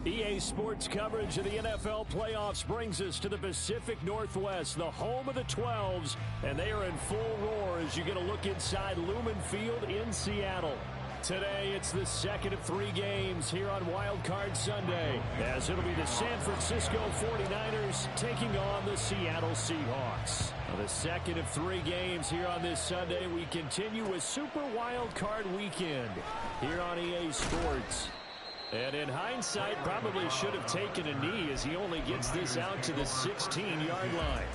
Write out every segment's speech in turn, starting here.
EA Sports coverage of the NFL playoffs brings us to the Pacific Northwest, the home of the 12s, and they are in full roar as you get a look inside Lumen Field in Seattle. Today, it's the second of 3 games here on Wild Card Sunday, as it'll be the San Francisco 49ers taking on the Seattle Seahawks. The second of 3 games here on this Sunday, we continue with Super Wild Card Weekend here on EA Sports. And in hindsight, probably should have taken a knee as he only gets this out to the 16-yard line.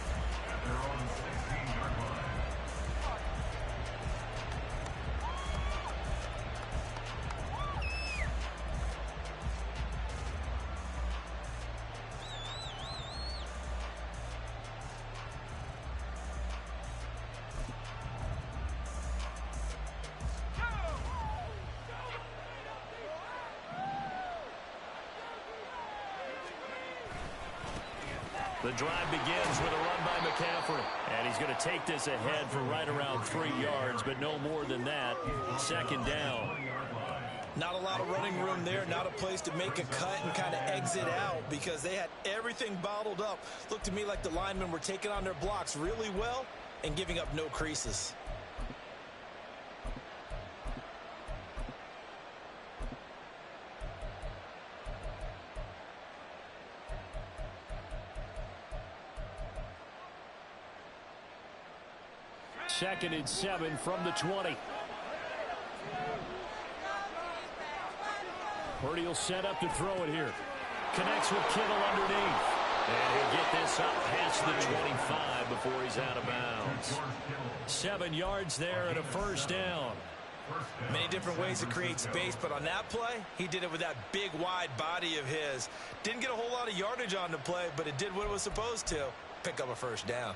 The drive begins with a run by McCaffrey. And he's going to take this ahead for right around 3 yards, but no more than that. Second down. Not a lot of running room there. Not a place to make a cut and kind of exit out because they had everything bottled up. Looked to me like the linemen were taking on their blocks really well and giving up no creases. Second and 7 from the 20. Purdy will set up to throw it here. Connects with Kittle underneath. And he'll get this up past the 25 before he's out of bounds. 7 yards there and a first down. Many different ways to create space, but on that play, he did it with that big, wide body of his. Didn't get a whole lot of yardage on the play, but it did what it was supposed to. Pick up a first down.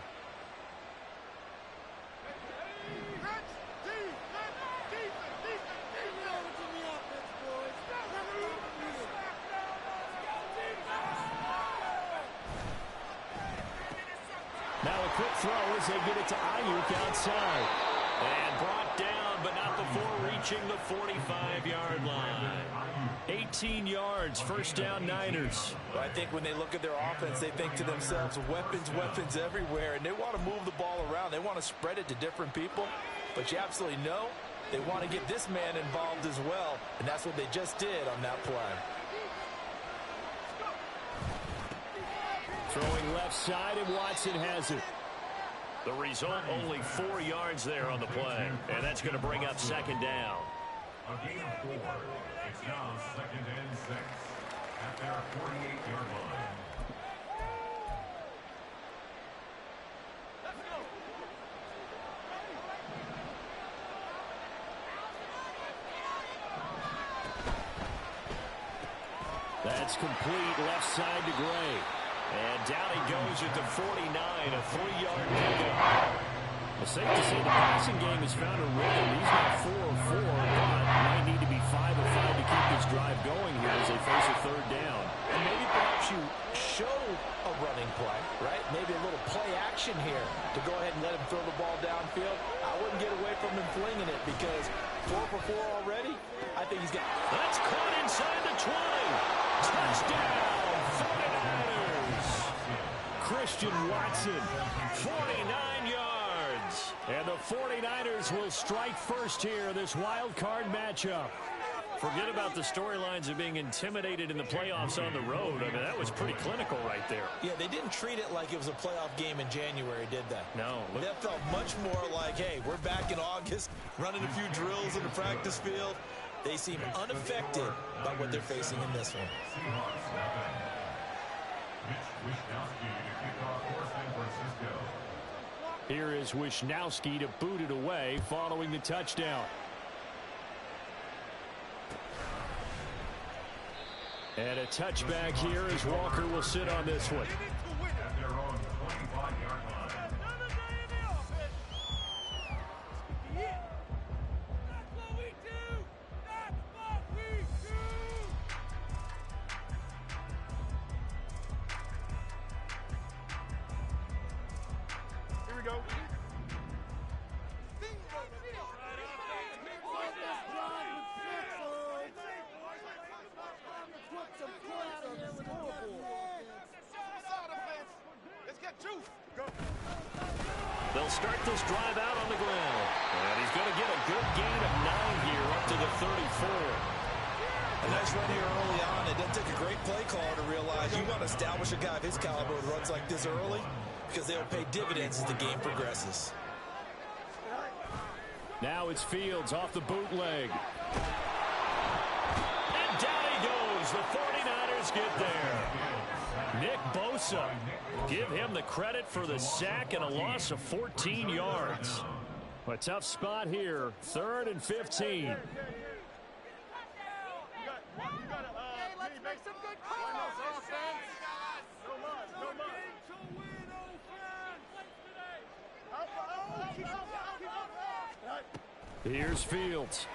Now a quick throw as they get it to Ayuk outside. And brought down, but not before reaching the 45-yard line. 18 yards, first down Niners. Well, I think when they look at their offense, they think to themselves, weapons, weapons everywhere, and they want to move the ball around. They want to spread it to different people, but you absolutely know they want to get this man involved as well, and that's what they just did on that play. Throwing left side, and Watson has it. The result, only 4 yards there on the play, and that's going to bring up second down. A gain of 4. It's now second and 6 at their 48-yard line. That's complete left side to Gray. And down he goes at the 49, a 3-yard pickup. It's safe to say the passing game has found a rhythm. He's got 4 of 4, but might need to be 5 of 5 to keep this drive going here as they face a third down. And maybe perhaps you show a running play, right? Maybe a little play action here to go ahead and let him throw the ball downfield. I wouldn't get away from him flinging it because 4 for 4 already. I think he's got... That's caught inside the 20. Touchdown, 49ers. Christian Watson, 49 yards. And the 49ers will strike first here, this wild card matchup. Forget about the storylines of being intimidated in the playoffs on the road. I mean, that was pretty clinical right there. Yeah, they didn't treat it like it was a playoff game in January, did they? No. That felt much more like, hey, we're back in August, running a few drills in the practice field. They seem unaffected by what they're facing in this one. Here is Wisnowski to boot it away following the touchdown. And a touchback here as Walker will sit on this one. At their own 25-yard line. Here we go. start this drive out on the ground. And he's going to get a good gain of 9 here up to the 34. A nice run here early on. It doesn't take a great play caller to realize you want to establish a guy of his caliber with runs like this early because they'll pay dividends as the game progresses. Now it's Fields off the bootleg. And down he goes. The 49ers get there. Nick Bosa, give him the credit for the sack and a loss of 14 yards. A tough spot here. 3rd and 15. Let's make some good calls, offense. Here's Fields.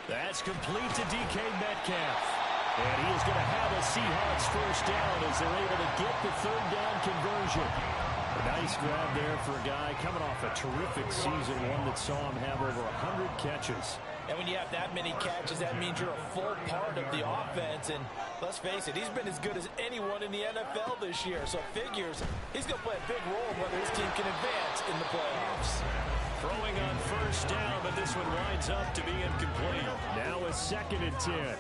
That's complete to DK Metcalf. And he is going to have a Seahawks first down as they're able to get the 3rd down conversion. A nice grab there for a guy coming off a terrific season, one that saw him have over 100 catches. And when you have that many catches, that means you're a full part of the offense. And let's face it, he's been as good as anyone in the NFL this year. So it figures he's going to play a big role in whether his team can advance in the playoffs. Throwing on first down, but this one winds up to be incomplete. Now a 2nd and 10.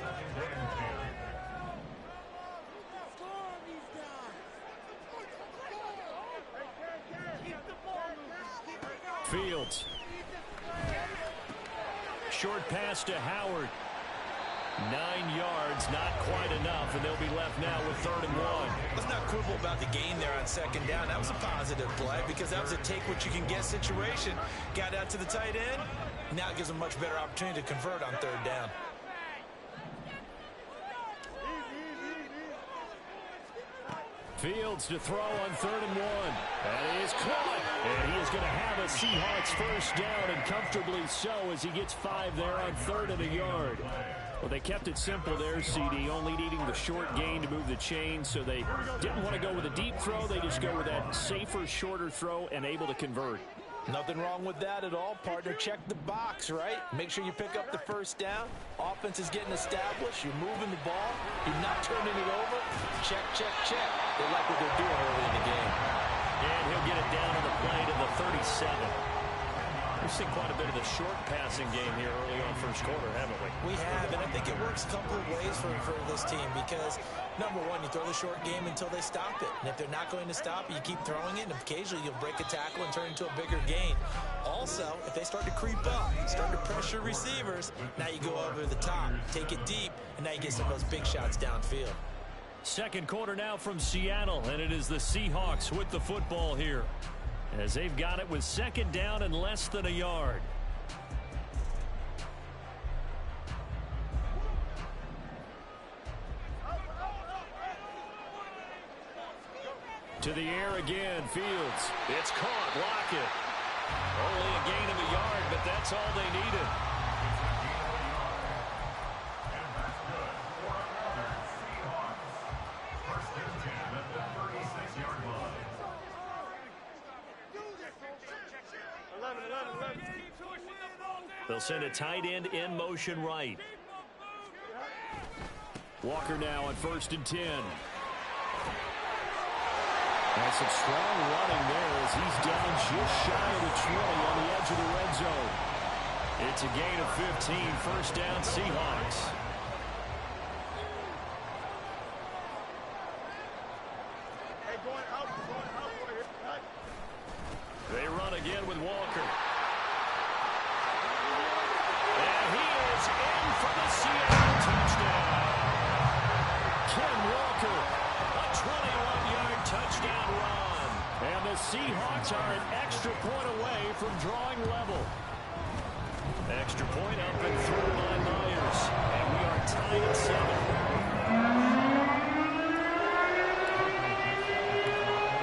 Fields. Short pass to Howard. 9 yards, not quite enough, and they'll be left now with 3rd and 1. Let's not quibble about the gain there on 2nd down. That was a positive play because that was a take-what-you-can-get situation. Got out to the tight end. Now it gives them a much better opportunity to convert on 3rd down. Fields to throw on 3rd and 1. That is caught. And he is going to have a Seahawks first down, and comfortably so as he gets 5 there on 3rd and a yard. Well, they kept it simple there, CD, only needing the short gain to move the chain, so they didn't want to go with a deep throw. They just go with that safer, shorter throw and able to convert. Nothing wrong with that at all, partner. Check the box, right? Make sure you pick up the first down. Offense is getting established. You're moving the ball. You're not turning it over. Check, check, check. They like what they're doing early in the game. And he'll get it down on the play to the 37. We've seen quite a bit of the short passing game here early on first quarter, haven't we? We have, and I think it works a couple of ways for this team because, number one, you throw the short game until they stop it. And if they're not going to stop it, you keep throwing it, and occasionally you'll break a tackle and turn it into a bigger gain. Also, if they start to creep up, start to pressure receivers, now you go over the top, take it deep, and now you get some of those big shots downfield. Second quarter now from Seattle, and it is the Seahawks with the football here, as they've got it with 2nd down and less than a yard. To the air again, Fields. It's caught, Lockett. Only a gain of a yard, but that's all they needed. They'll send a tight end in motion right. Walker now on 1st and 10. That's some strong running there as he's down just shy of the 20 on the edge of the red zone. It's a gain of 15, first down Seahawks. They run again with Walker. And he is in for the Seattle touchdown. Ken Walker, a 21-yard touchdown run. And the Seahawks are an extra point away from drawing level. Extra point up and through by Myers. And we are tied at 7.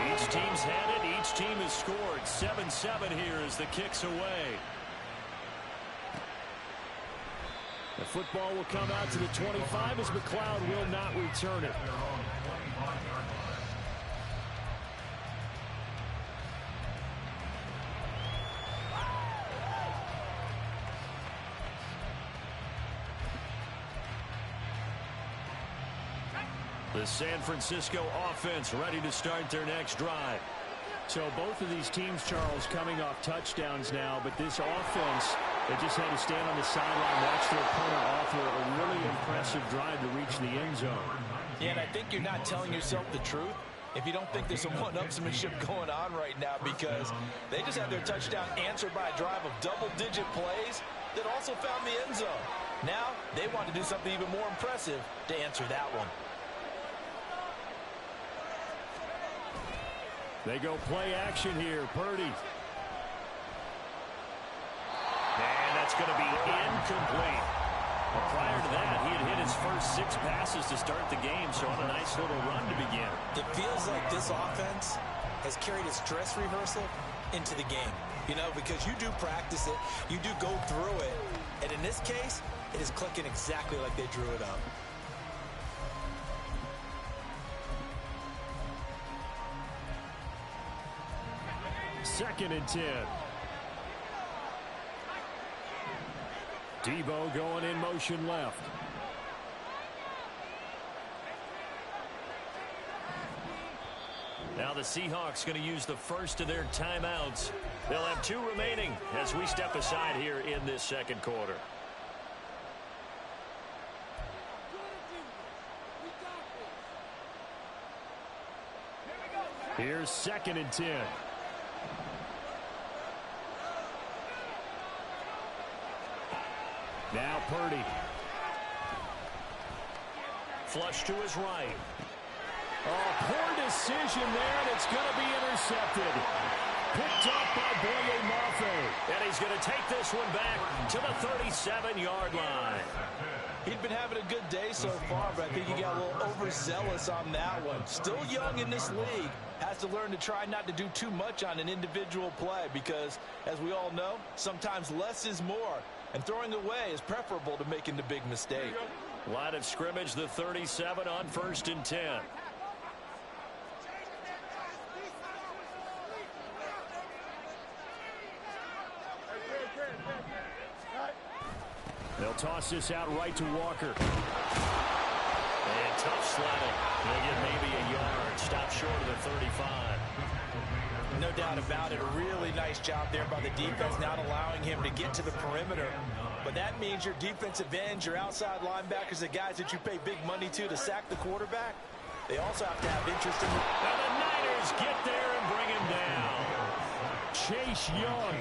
Each team's had it. Each team has scored. 7-7 here as the kick's away. The football will come out to the 25 as McLeod will not return it. The San Francisco offense ready to start their next drive. So both of these teams, Charles, coming off touchdowns now, but this offense, they just had to stand on the sideline, watch their opponent offer a really impressive drive to reach the end zone. Yeah, and I think you're not telling yourself the truth if you don't think there's some one-upsmanship going on right now, because they just had their touchdown answered by a drive of double-digit plays that also found the end zone. Now they want to do something even more impressive to answer that one. They go play action here. Purdy. And that's going to be incomplete. Well, prior to that, he had hit his first 6 passes to start the game, so on a nice little run to begin. It feels like this offense has carried its dress rehearsal into the game. You know, because you do practice it, you do go through it, and in this case, it is clicking exactly like they drew it up. Second and 10. Debo going in motion left. Now the Seahawks going to use the first of their timeouts. They'll have 2 remaining as we step aside here in this second quarter. Here's second and 10. Now Purdy. Flush to his right. Oh, poor decision there, and it's going to be intercepted. Picked up by Boye Mafe. And he's going to take this one back to the 37-yard line. He'd been having a good day so far, but I think he got a little overzealous on that one. Still young in this league. Has to learn to try not to do too much on an individual play because, as we all know, sometimes less is more. And throwing away is preferable to making the big mistake. Line of scrimmage, the 37 on 1st and 10. They'll toss this out right to Walker. And tough sledding. They'll get maybe a yard. Stop short of the 35. No doubt about it. A really nice job there by the defense, not allowing him to get to the perimeter. But that means your defensive ends, your outside linebackers, the guys that you pay big money to sack the quarterback, they also have to have interest in the... And the Niners get there and bring him down. Chase Young,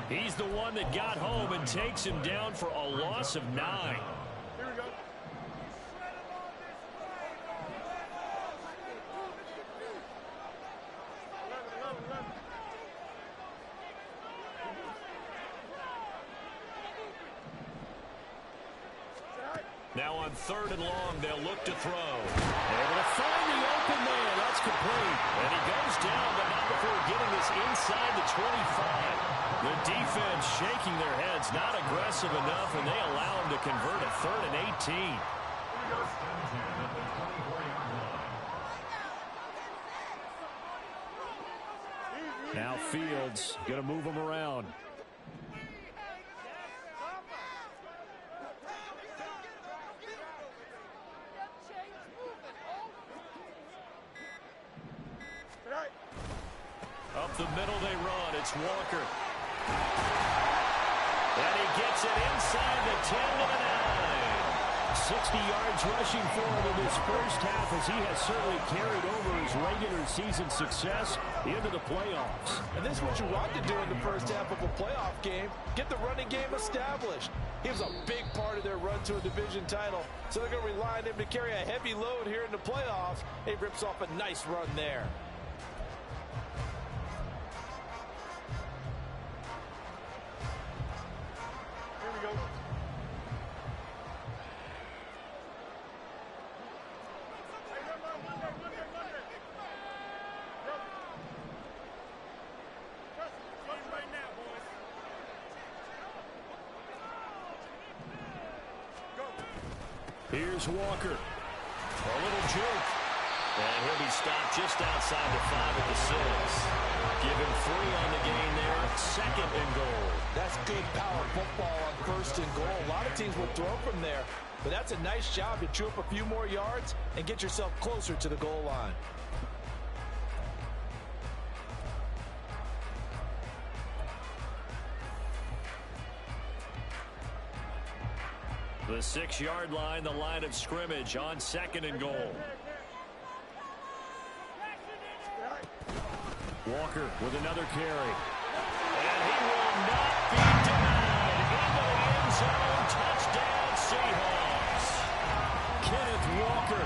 he's the one that got home and takes him down for a loss of 9. Here we go. Now on 3rd and long, they'll look to throw. Able to find the open man. That's complete. And he goes down, but not before getting this inside the 25. The defense shaking their heads, not aggressive enough, and they allow him to convert a 3rd and 18. Now Fields going to move him around. Up the middle they run. It's Walker. And he gets it inside the 10 to the 9. 60 yards rushing for him in this first half as he has certainly carried over his regular season success into the playoffs. And this is what you want to do in the first half of a playoff game. Get the running game established. He was a big part of their run to a division title. So they're going to rely on him to carry a heavy load here in the playoffs. He rips off a nice run there. Here's Walker. A little juke. And he'll be stopped just outside the 5 at the 6. Give him 3 on the gain there. 2nd and goal. That's good power football on 1st and goal. A lot of teams will throw from there. But that's a nice job to chew up a few more yards and get yourself closer to the goal line. The 6-yard line, the line of scrimmage on 2nd and goal. Walker with another carry. And he will not be denied. Into the end zone. Touchdown, Seahawks. Kenneth Walker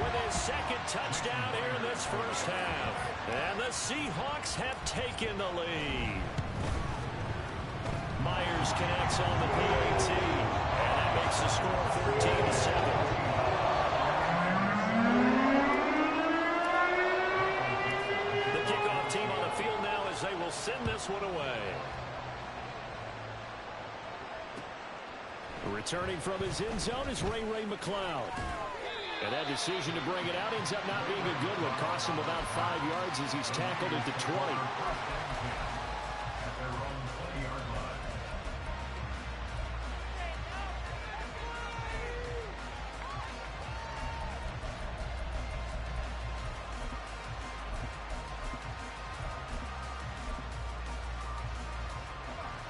with his 2nd touchdown here in this first half. And the Seahawks have taken the lead. Myers connects on the PAT. And that makes the score 14-7. Team on the field now as they will send this one away. Returning from his end zone is Ray McLeod. And that decision to bring it out ends up not being a good one. Costs him about 5 yards as he's tackled at the 20.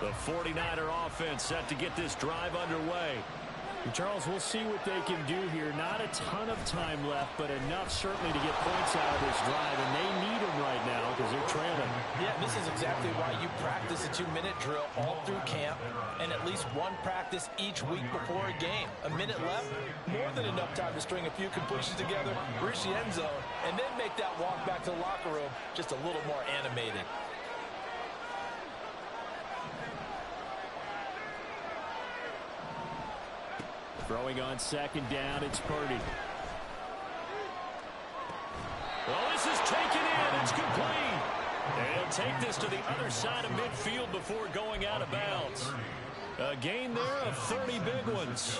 The 49er offense set to get this drive underway. And Charles, we'll see what they can do here. Not a ton of time left, but enough certainly to get points out of this drive, and they need them right now because they're trailing. Yeah, this is exactly why you practice a 2-minute drill all through camp and at least one practice each week before a game. A minute left, more than enough time to string a few completions together, reach the end zone, and then make that walk back to the locker room just a little more animated. Throwing on 2nd down, it's Purdy. Well, this is taken in. It's complete. And he'll take this to the other side of midfield before going out of bounds. A gain there of 30 big ones.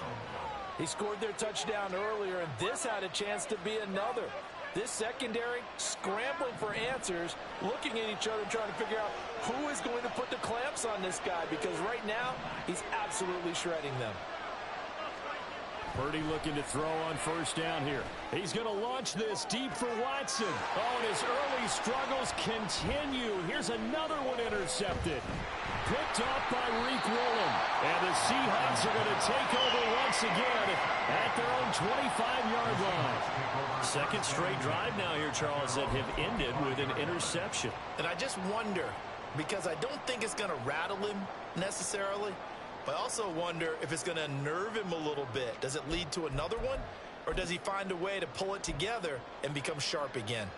He scored their touchdown earlier, and this had a chance to be another. This secondary scrambling for answers, looking at each other, trying to figure out who is going to put the clamps on this guy, because right now he's absolutely shredding them. Purdy looking to throw on 1st down here. He's going to launch this deep for Watson. Oh, and his early struggles continue. Here's another one intercepted. Picked off by Reek Woolen. And the Seahawks are going to take over once again at their own 25-yard line. 2nd straight drive now here, Charles, that have ended with an interception. And I just wonder, because I don't think it's going to rattle him necessarily, but I also wonder if it's going to unnerve him a little bit. Does it lead to another one? Or does he find a way to pull it together and become sharp again?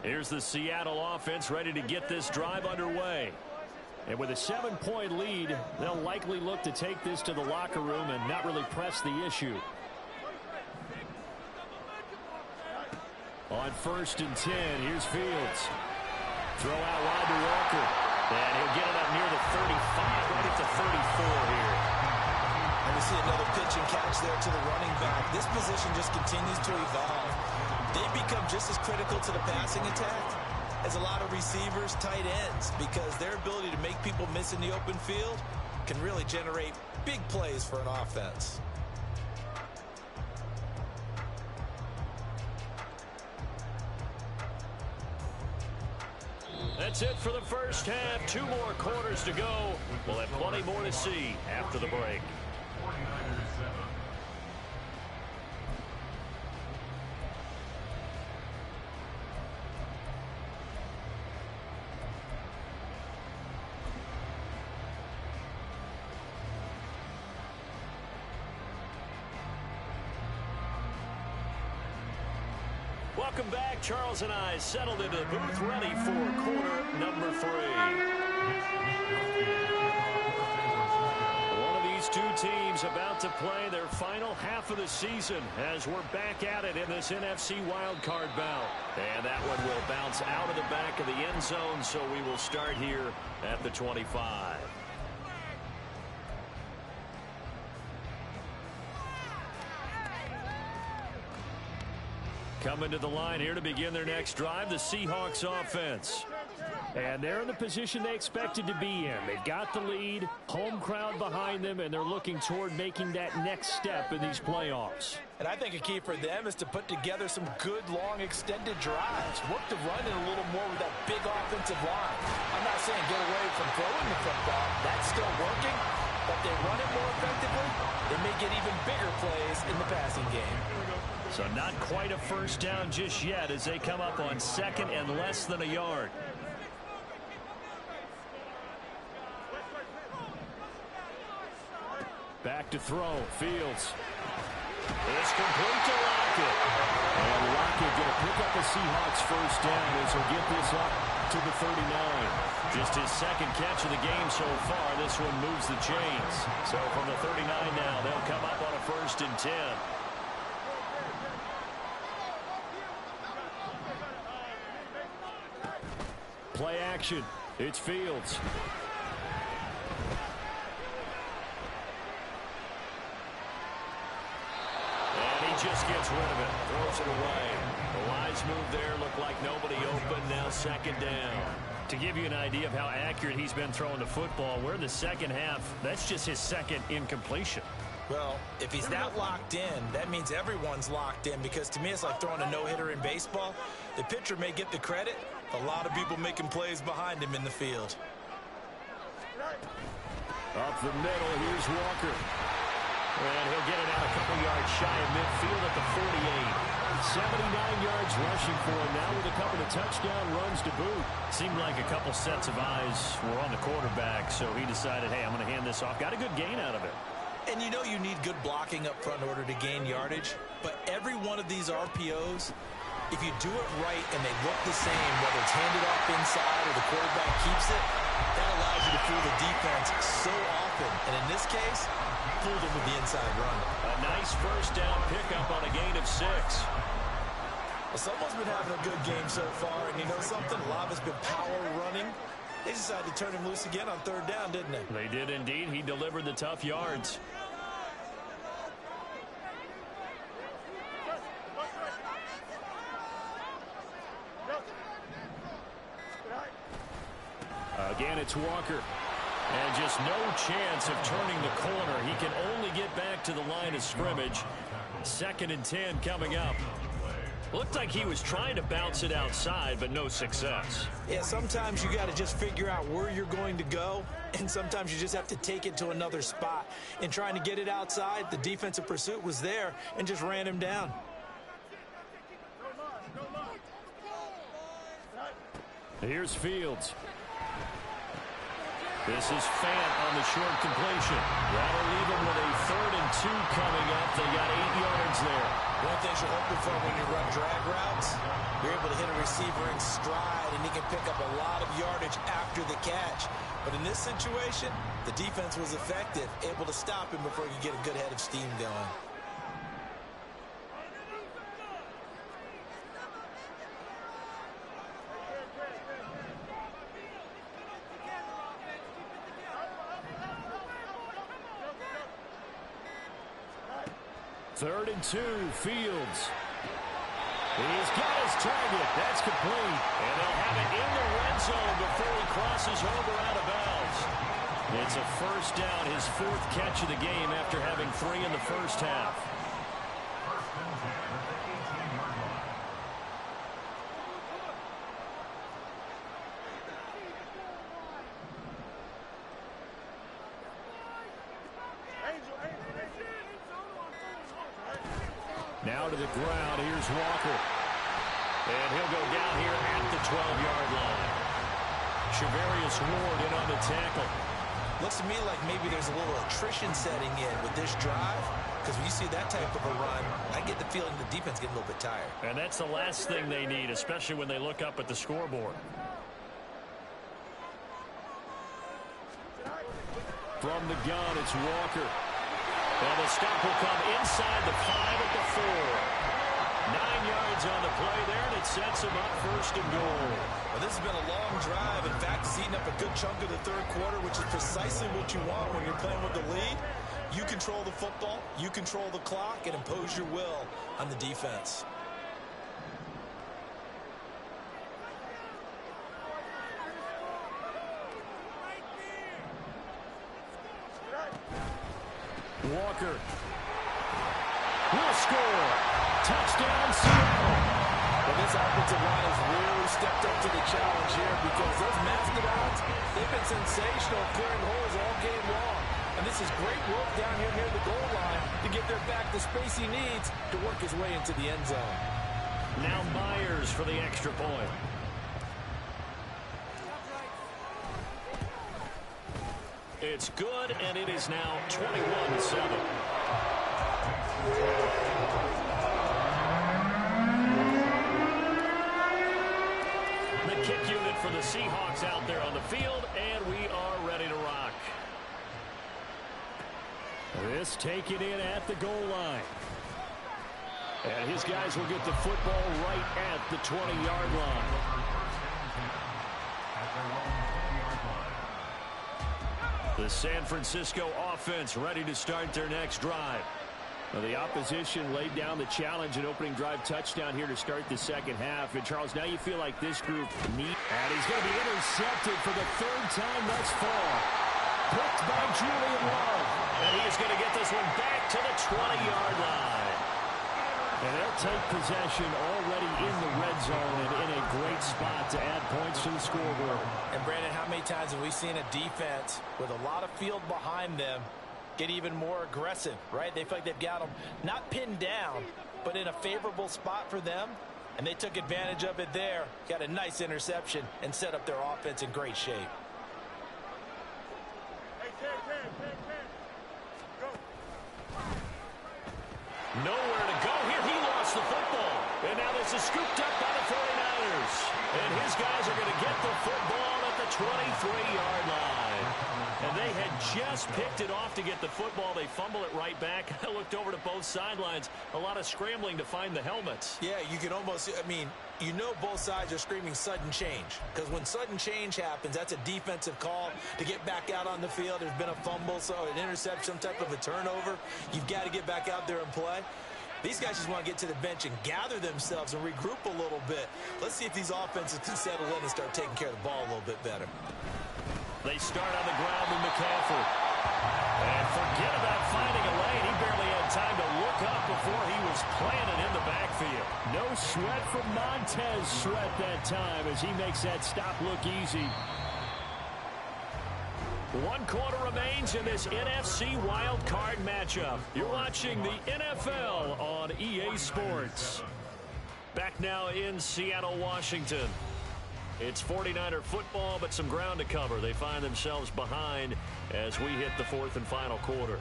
Here's the Seattle offense ready to get this drive underway. And with a 7-point lead, they'll likely look to take this to the locker room and not really press the issue. On 1st and 10, here's Fields. Throw out wide to Walker. And he'll get it up near the 35, right at the 34 here. And we see another pitch and catch there to the running back. This position just continues to evolve. They become just as critical to the passing attack as a lot of receivers, tight ends, because their ability to make people miss in the open field can really generate big plays for an offense. That's it for the first half. 2 more quarters to go. We'll have plenty more to see after the break. Welcome back. Charles and I settled into the booth, ready for quarter number 3. One of these two teams about to play their final half of the season as we're back at it in this NFC wildcard bout. And that one will bounce out of the back of the end zone, so we will start here at the 25. Coming to the line here to begin their next drive, the Seahawks offense. And they're in the position they expected to be in. They've got the lead, home crowd behind them, and they're looking toward making that next step in these playoffs. And I think a key for them is to put together some good, long, extended drives. Work the run in a little more with that big offensive line. I'm not saying get away from throwing the football. That's still working. But they run it more effectively, they may get even bigger plays in the passing game. So not quite a first down just yet as they come up on second and less than a yard. Back to throw. Fields. It's complete to Lockett. And Lockett going to pick up a Seahawks first down as he'll get this up to the 39. Just his second catch of the game so far. This one moves the chains. So from the 39 now, they'll come up on a 1st and 10. Play action. It's Fields. Just gets rid of it, throws it away. The wise move there, looked like nobody open, now 2nd down. To give you an idea of how accurate he's been throwing the football, we're in the second half. That's just his second incompletion. Well, if he's that locked in, that means everyone's locked in, because to me it's like throwing a no-hitter in baseball. The pitcher may get the credit, a lot of people making plays behind him in the field. Up the middle, here's Walker. And he'll get it out a couple yards shy of midfield at the 48. 79 yards rushing for him now with a couple of touchdown runs to boot. Seemed like a couple sets of eyes were on the quarterback, so he decided, hey, I'm going to hand this off. Got a good gain out of it. And you know you need good blocking up front in order to gain yardage, but every one of these RPOs, if you do it right and they look the same, whether it's handed off inside or the quarterback keeps it, that allows you to fool the defense so often. And in this case, fooled him with the inside run. A nice first down pickup on a gain of 6. Well, someone's been having a good game so far, and you know something? A lot has been power running. They decided to turn him loose again on 3rd down, didn't they? They did indeed. He delivered the tough yards. Again, it's Walker. And just no chance of turning the corner. He can only get back to the line of scrimmage. 2nd and 10 coming up. Looked like he was trying to bounce it outside, but no success. Yeah, sometimes you got to just figure out where you're going to go, and sometimes you just have to take it to another spot. In trying to get it outside, the defensive pursuit was there and just ran him down. Here's Fields. This is Fant on the short completion. That'll leave him with a 3rd and 2 coming up. They got 8 yards there. One thing you're hoping for when you run drag routes, you're able to hit a receiver in stride, and he can pick up a lot of yardage after the catch. But in this situation, the defense was effective, able to stop him before he could get a good head of steam going. Third and 2, Fields. He's got his target. That's complete. And they'll have it in the red zone before he crosses over out of bounds. It's a first down, his 4th catch of the game after having 3 in the first half. Now to the ground. Here's Walker. And he'll go down here at the 12-yard line. Shavarius Ward in on the tackle. Looks to me like maybe there's a little attrition setting in with this drive, because when you see that type of a run, I get the feeling the defense getting a little bit tired. And that's the last thing they need, especially when they look up at the scoreboard. From the gun, it's Walker. And the stop will come inside the 5 at the 4. 9 yards on the play there, and it sets him up 1st and goal. Well, this has been a long drive. In fact, it's eaten up a good chunk of the 3rd quarter, which is precisely what you want when you're playing with the lead. You control the football, you control the clock, and impose your will on the defense. Walker. Will score. Touchdown, Seattle. Well, this offensive line has really stepped up to the challenge here because those Mastodons, they've been sensational clearing holes all game long. And this is great work down here near the goal line to give their back the space he needs to work his way into the end zone. Now Myers for the extra point. It's good, and it is now 21-7. The kick unit for the Seahawks out there on the field, and we are ready to rock. This taken in at the goal line. And his guys will get the football right at the 20-yard line. The San Francisco offense ready to start their next drive. Well, the opposition laid down the challenge and opening drive touchdown here to start the second half. And, Charles, now you feel like this group needs... And he's going to be intercepted for the third time thus far. Picked by Julian Love. And he's going to get this one back to the 20-yard line. And they'll take possession already in the red zone and in a great spot to add points to the scoreboard. And, Brandon, how many times have we seen a defense with a lot of field behind them get even more aggressive, right? They feel like they've got them not pinned down, but in a favorable spot for them, and they took advantage of it there. Got a nice interception and set up their offense in great shape. Nowhere to go here. He lost the football. And now this is scooped up by the 49ers. And his guys are going to get the football at the 23-yard line. And they had just picked it off to get the football. They fumble it right back. I looked over to both sidelines. A lot of scrambling to find the helmets. Yeah, you can almost, I mean, you know both sides are screaming sudden change. Because when sudden change happens, that's a defensive call to get back out on the field. There's been a fumble, so an interception, some type of a turnover. You've got to get back out there and play. These guys just want to get to the bench and gather themselves and regroup a little bit. Let's see if these offenses can settle in and start taking care of the ball a little bit better. They start on the ground with McCaffrey. And forget about finding a lane. He barely had time to look up before he was planted in the backfield. No sweat from Montez Sweat that time as he makes that stop look easy. 1 quarter remains in this NFC Wild Card matchup. You're watching the NFL on EA Sports. Back now in Seattle, Washington. It's 49er football, but some ground to cover. They find themselves behind as we hit the fourth and final quarter.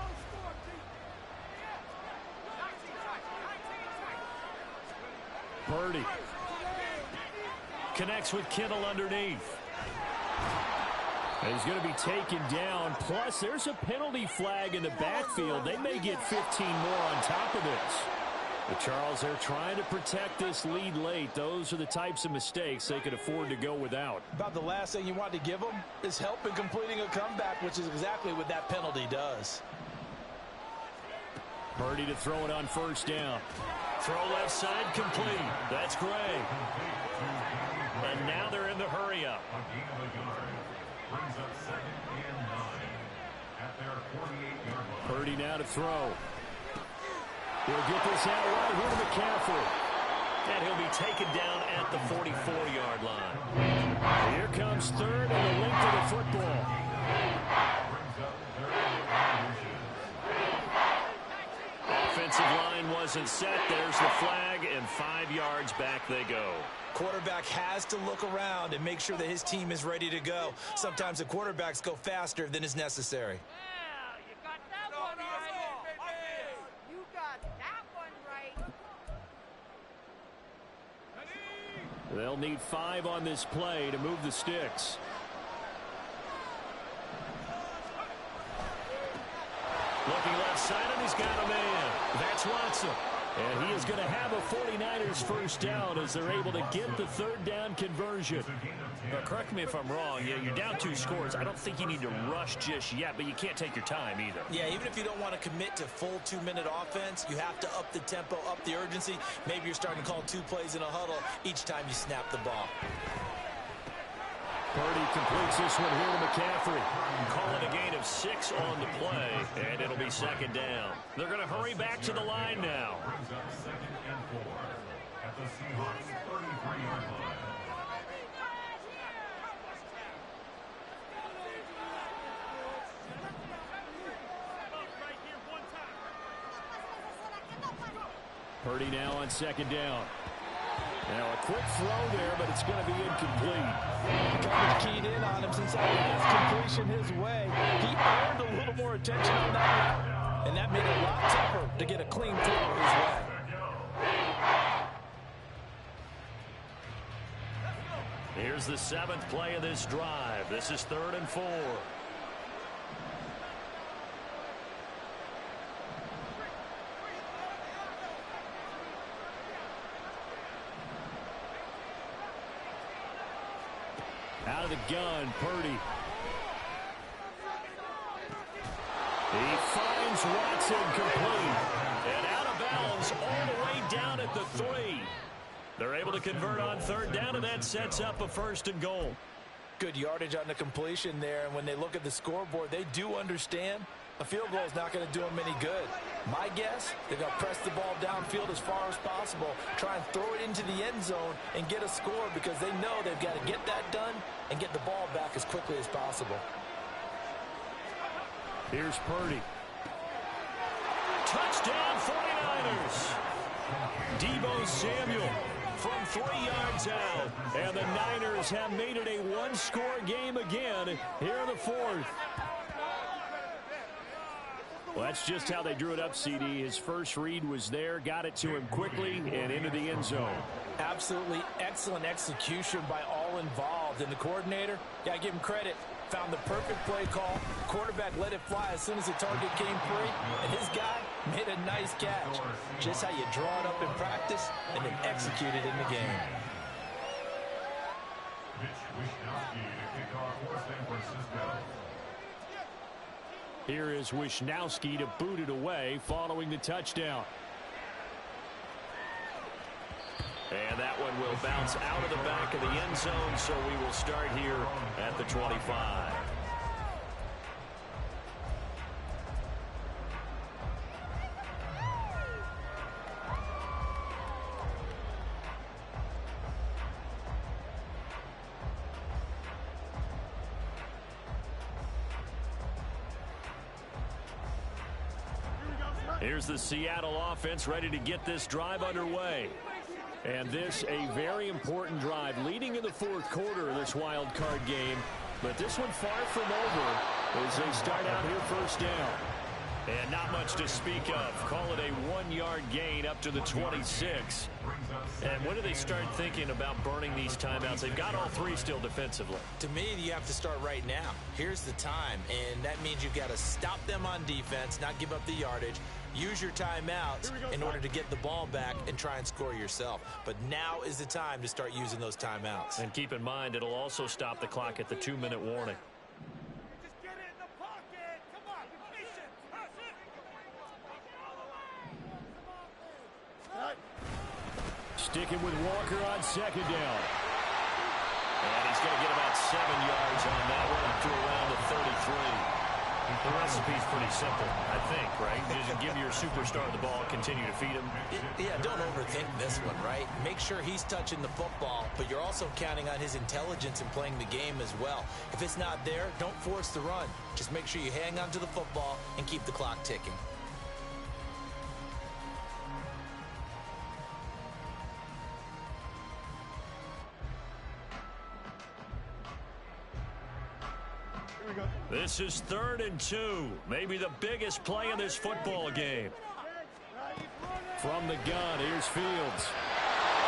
Purdy connects with Kittle underneath. And he's going to be taken down. Plus, there's a penalty flag in the backfield. They may get 15 more on top of this. But Charles, they're trying to protect this lead late. Those are the types of mistakes they could afford to go without. About the last thing you want to give them is help in completing a comeback, which is exactly what that penalty does. Purdy to throw it on first down. Throw left side complete. That's Gray. And now they're in the hurry up. Brings up 2nd and 9 at their 48-yard line. Purdy now to throw. He'll get this out right here to McCaffrey. And he'll be taken down at the 44-yard line. Here comes third and the length of the football. Brings up 3rd and 9. Offensive line wasn't set. There's the flag, and 5 yards back they go. Quarterback has to look around and make sure that his team is ready to go. Sometimes the quarterbacks go faster than is necessary. Yeah, you got that one right. You got that one right. They'll need 5 on this play to move the sticks. Looking left side, and he's got a man. That's Watson. And he is going to have a 49ers first down as they're able to get the third down conversion. Correct me if I'm wrong. Yeah, you're down 2 scores. I don't think you need to rush just yet, but you can't take your time either. Yeah, even if you don't want to commit to full 2-minute offense, you have to up the tempo, up the urgency. Maybe you're starting to call 2 plays in a huddle each time you snap the ball. Purdy completes this one here to McCaffrey. Call it a gain of 6 on the play, and it'll be second down. They're going to hurry back to the line now. Brings up 2nd and 4 at the Seahawks 33-yard line. Purdy now on second down. Now a quick throw there, but it's going to be incomplete. Coverage keyed in on him since that last completion his way. He earned a little more attention on that route, and that made it a lot tougher to get a clean throw his way. Here's the 7th play of this drive. This is 3rd and 4. Out of the gun, Purdy. He finds Watson complete. And out of bounds all the way down at the 3. They're able to convert on 3rd down, and that sets up a 1st and goal. Good yardage on the completion there, and when they look at the scoreboard, they do understand a field goal is not going to do them any good. My guess, they're going to press the ball downfield as far as possible, try and throw it into the end zone and get a score because they know they've got to get that done and get the ball back as quickly as possible. Here's Purdy. Touchdown 49ers. Deebo Samuel from 3 yards out. And the Niners have made it a one-score game again here in the 4th. Well, that's just how they drew it up, CD. His first read was there, got it to him quickly, and into the end zone. Absolutely excellent execution by all involved. And the coordinator, got to give him credit, found the perfect play call. Quarterback let it fly as soon as the target came free, and his guy made a nice catch. Just how you draw it up in practice and then execute it in the game. Mitch Wishnowsky to kick off for San Francisco. Here is Wishnowsky to boot it away following the touchdown. And that one will bounce out of the back of the end zone, so we will start here at the 25. Here's the Seattle offense ready to get this drive underway. And this a very important drive leading in the 4th quarter of this wild card game. But this one far from over as they start out here 1st down. And not much to speak of. Call it a 1-yard gain up to the 26. And when do they start thinking about burning these timeouts? They've got all 3 still defensively. To me, you have to start right now. Here's the time, and that means you've got to stop them on defense, not give up the yardage. Use your timeouts in order to get the ball back and try and score yourself. But now is the time to start using those timeouts. And keep in mind, it'll also stop the clock at the 2-minute warning. Just get it in the pocket. Come on, be patient. Sticking with Walker on 2nd down. And he's going to get about 7 yards on that one to around the 33. The recipe's pretty simple, I think, right? Just give your superstar the ball, continue to feed him. Yeah, don't overthink this one, right? Make sure he's touching the football, but you're also counting on his intelligence in playing the game as well. If it's not there, don't force the run. Just make sure you hang on to the football and keep the clock ticking. This is 3rd and 2. Maybe the biggest play in this football game. From the gun, here's Fields.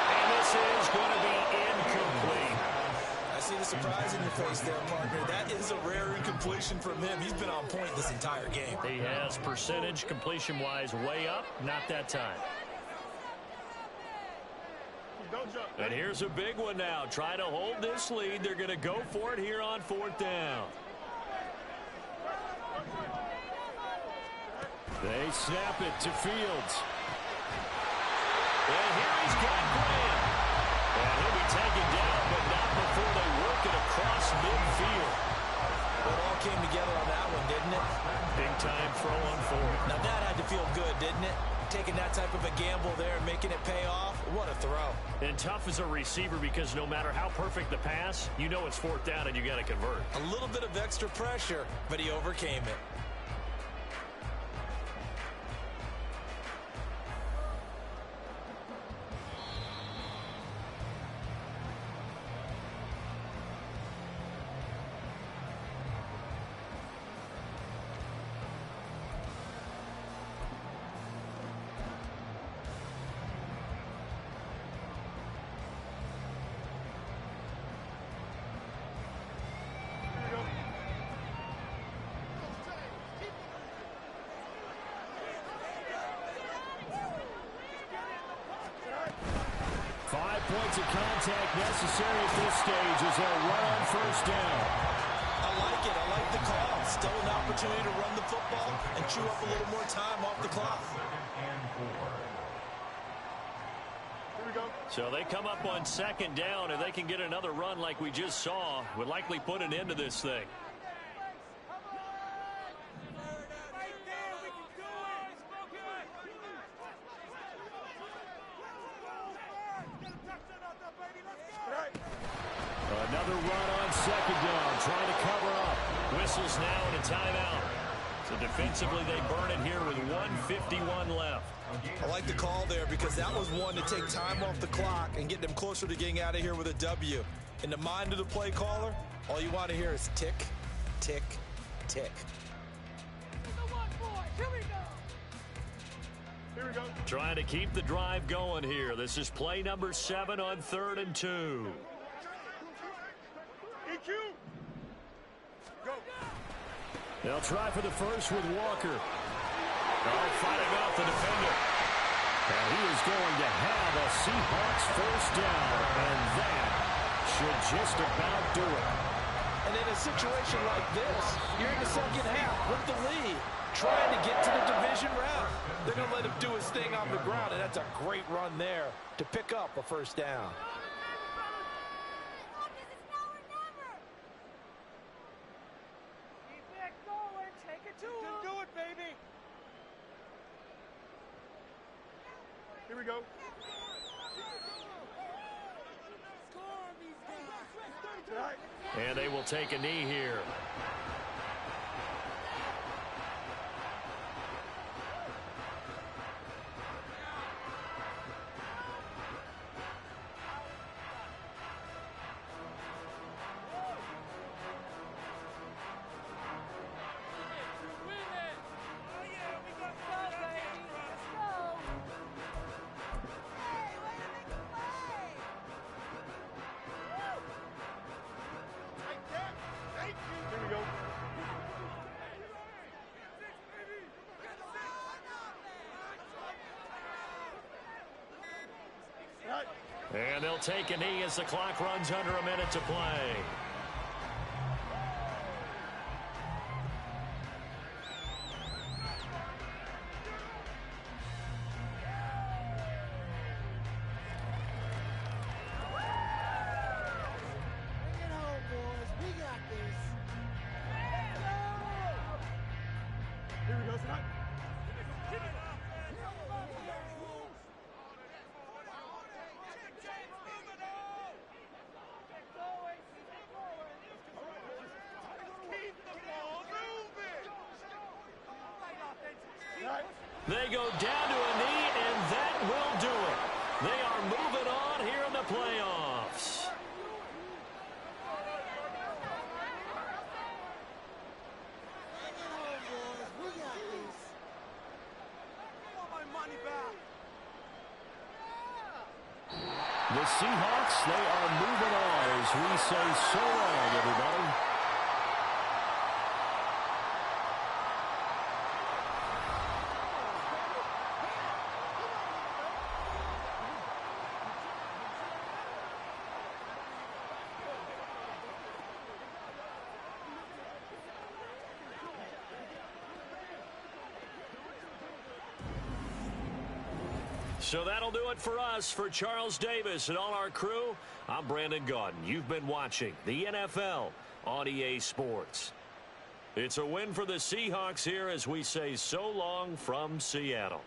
And this is going to be incomplete. I see the surprise in your face there, partner. That is a rare incompletion from him. He's been on point this entire game. He has percentage completion-wise way up. Not that time. And here's a big one now. Try to hold this lead. They're going to go for it here on 4th down. They snap it to Fields. And here he's got Graham. And he'll be taken down, but not before they work it across that type of a gamble there and making it pay off, what a throw. And tough as a receiver because no matter how perfect the pass, you know it's fourth down and you got to convert. A little bit of extra pressure, but he overcame it. Points of contact necessary at this stage as they'll run on first down. I like it. I like the call. Still an opportunity to run the football and chew up a little more time off the clock. Here we go. So they come up on second down. If they can get another run like we just saw, would likely put an end to this thing. Another run on second down, trying to cover up. Whistles now and a timeout. So defensively, they burn it here with 1:51 left. I like the call there because that was one to take time off the clock and get them closer to getting out of here with a W. In the mind of the play caller, all you want to hear is tick, tick, tick. Here we go. Trying to keep the drive going here. This is play number 7 on 3rd and 2. EQ. Go. They'll try for the first with Walker. Oh, fighting off the defender. And he is going to have a Seahawks first down. And that should just about do it. And in a situation like this, you're in the second half with the lead, trying to get to the division round. They're going to let him do his thing on the ground, and that's a great run there to pick up a first down. Here we go. And they will take a knee here. Here we go. And they'll take a knee as the clock runs under a minute to play. Here we go, tonight. They go down to a knee, and that will do it. They are moving on here in the playoffs. The Seahawks, they are moving on as we say so long, everybody. So that'll do it for us. For Charles Davis and all our crew, I'm Brandon Gaudin. You've been watching the NFL on EA Sports. It's a win for the Seahawks here as we say so long from Seattle.